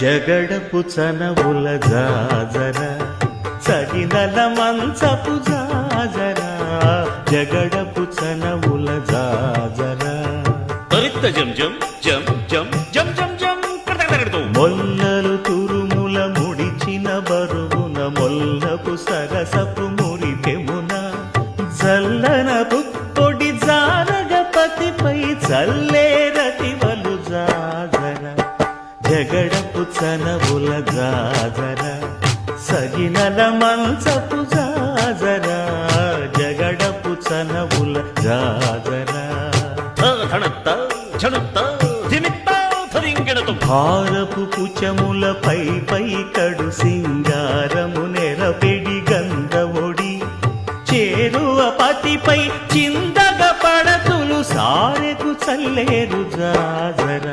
జగడపు చనవుల జాజర సగినల మంచపు జాజర జగడపు చనవుల జాజర తరిత్త జం జం జం జం జం జం జం కడతగడతూ మొల్లలు తురుముల ముడిచిన బరువున మొల్లపు సరసపు మురిపెమున జల్లన పుప్పొడి జానగపతిపై చల్లేరతివలు జాజర జగడపు చనవుల జాజర సగినల మంచపు జాజర జగడపు చనవుల జాజర ధనత్త ఝణుత్త ధిమిత్త ధరింగిడతు భారపు పుచముల పై పై కడు సింగారము నెరపెడి గంధవొడి చేరువ పతిపై చిందగ పడతులు సారెకు చల్లేరు జాజర